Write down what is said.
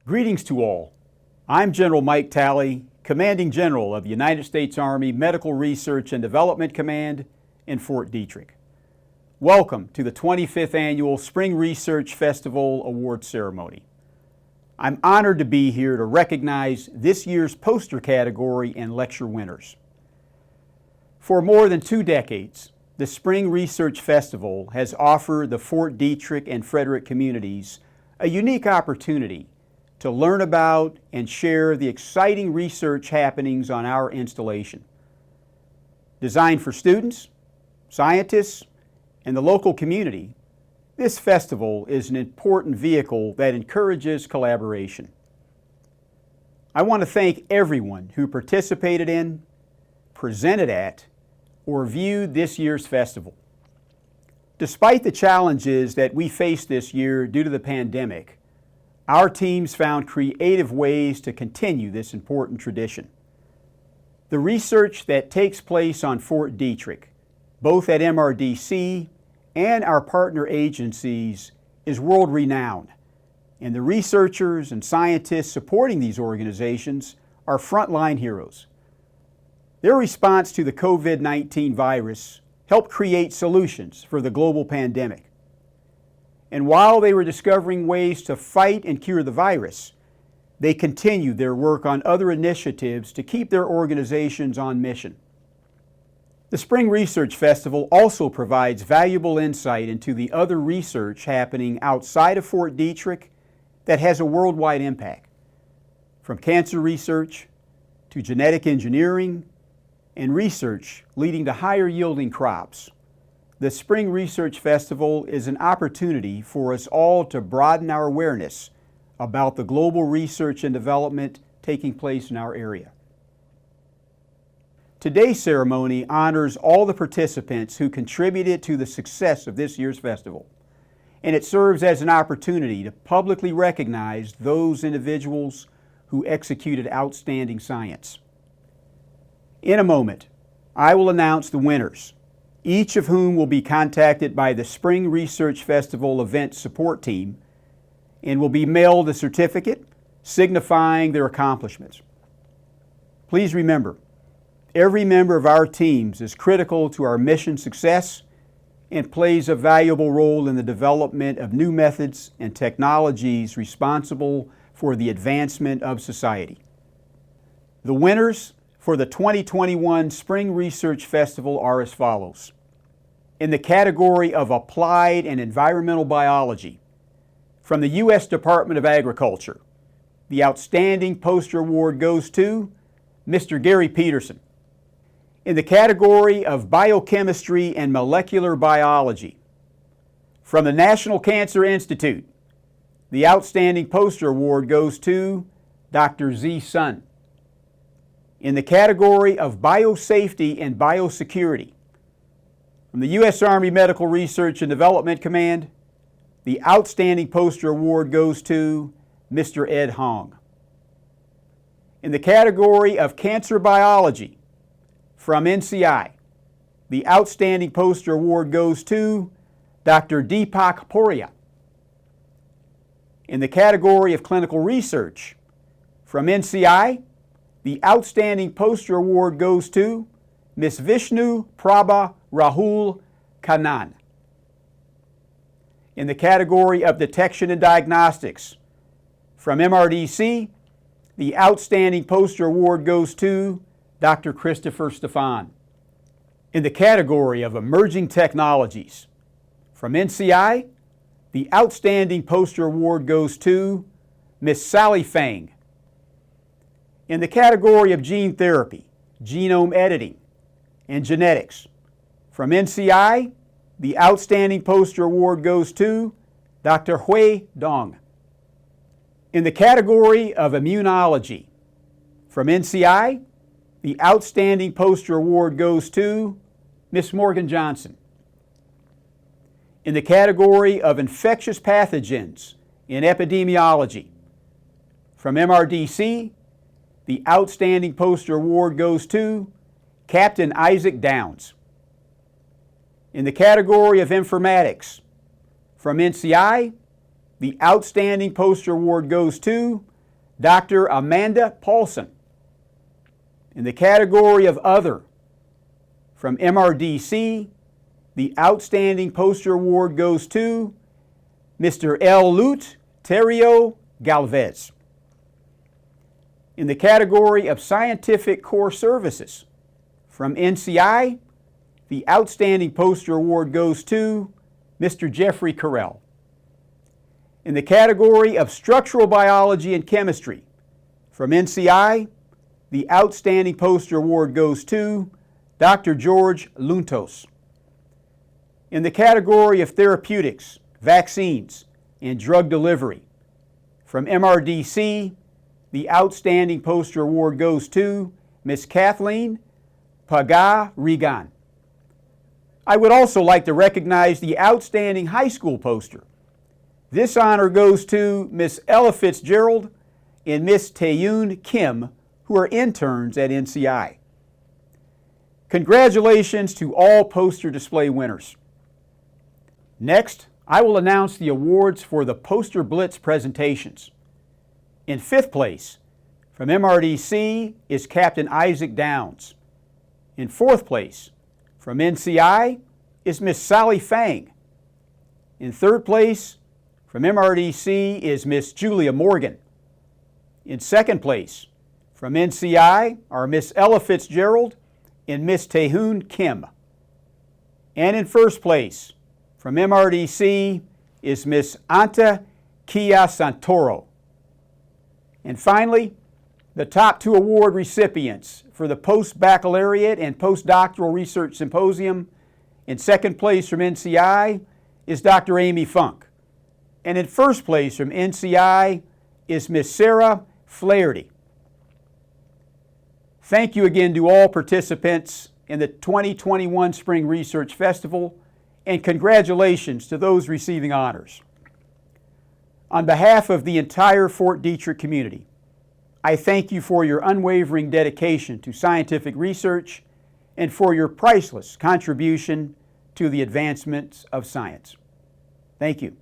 Greetings to all. I'm General Mike Talley, Commanding General of the United States Army Medical Research and Development Command in Fort Detrick. Welcome to the 25th Annual Spring Research Festival Awards Ceremony. I'm honored to be here to recognize this year's poster category and lecture winners. For more than 2 decades, the Spring Research Festival has offered the Fort Detrick and Frederick communities a unique opportunity to learn about and share the exciting research happenings on our installation. Designed for students, scientists, and the local community, this festival is an important vehicle that encourages collaboration. I want to thank everyone who participated in, presented at, or viewed this year's festival. Despite the challenges that we faced this year due to the pandemic, our teams found creative ways to continue this important tradition. The research that takes place on Fort Detrick, both at MRDC and our partner agencies, is world-renowned, and the researchers and scientists supporting these organizations are frontline heroes. Their response to the COVID-19 virus helped create solutions for the global pandemic. And while they were discovering ways to fight and cure the virus, they continued their work on other initiatives to keep their organizations on mission. The Spring Research Festival also provides valuable insight into the other research happening outside of Fort Detrick that has a worldwide impact, from cancer research to genetic engineering and research leading to higher yielding crops. The Spring Research Festival is an opportunity for us all to broaden our awareness about the global research and development taking place in our area. Today's ceremony honors all the participants who contributed to the success of this year's festival, and it serves as an opportunity to publicly recognize those individuals who executed outstanding science. In a moment, I will announce the winners, each of whom will be contacted by the Spring Research Festival Event Support Team and will be mailed a certificate signifying their accomplishments. Please remember, every member of our teams is critical to our mission success and plays a valuable role in the development of new methods and technologies responsible for the advancement of society. The winners for the 2021 Spring Research Festival are as follows. In the category of Applied and Environmental Biology, from the U.S. Department of Agriculture, the Outstanding Poster Award goes to Mr. Gary Peterson. In the category of Biochemistry and Molecular Biology, from the National Cancer Institute, the Outstanding Poster Award goes to Dr. Z. Sun. In the category of Biosafety and Biosecurity, from the U.S. Army Medical Research and Development Command, the Outstanding Poster Award goes to Mr. Ed Hong. In the category of Cancer Biology, from NCI, the Outstanding Poster Award goes to Dr. Deepak Poria. In the category of Clinical Research, from NCI, the Outstanding Poster Award goes to Ms. Vishnu Prabha Rahul Kannan. In the category of Detection and Diagnostics, from MRDC, the Outstanding Poster Award goes to Dr. Christopher Stefan. In the category of Emerging Technologies, from NCI, the Outstanding Poster Award goes to Ms. Sally Fang. In the category of Gene Therapy, Genome Editing, and Genetics, from NCI, the Outstanding Poster Award goes to Dr. Hui Dong. In the category of Immunology, from NCI, the Outstanding Poster Award goes to Ms. Morgan Johnson. In the category of Infectious Pathogens in Epidemiology, from MRDC, the Outstanding Poster Award goes to Captain Isaac Downs. In the category of Informatics, from NCI, the Outstanding Poster Award goes to Dr. Amanda Paulson. In the category of Other, from MRDC, the Outstanding Poster Award goes to Mr. L. Lute Terrio Galvez. In the category of Scientific Core Services, from NCI, the Outstanding Poster Award goes to Mr. Jeffrey Carell. In the category of Structural Biology and Chemistry, from NCI, the Outstanding Poster Award goes to Dr. George Luntos. In the category of Therapeutics, Vaccines, and Drug Delivery, from MRDC, the Outstanding Poster Award goes to Ms. Kathleen Paga-Regan. I would also like to recognize the Outstanding High School Poster. This honor goes to Ms. Ella Fitzgerald and Ms. Taeyoon Kim, who are interns at NCI. Congratulations to all poster display winners. Next, I will announce the awards for the Poster Blitz presentations. In 5th place, from MRDC, is Captain Isaac Downs. In 4th place, from NCI, is Miss Sally Fang. In 3rd place, from MRDC, is Miss Julia Morgan. In 2nd place, from NCI, are Miss Ella Fitzgerald and Miss Taeyoon Kim. And in 1st place, from MRDC, is Miss Anta Kia Santoro. And finally, the top 2 award recipients for the Post-Baccalaureate and Postdoctoral Research Symposium. In 2nd place from NCI is Dr. Amy Funk. And in 1st place from NCI is Miss Sarah Flaherty. Thank you again to all participants in the 2021 Spring Research Festival, and congratulations to those receiving honors. On behalf of the entire Fort Detrick community, I thank you for your unwavering dedication to scientific research and for your priceless contribution to the advancement of science. Thank you.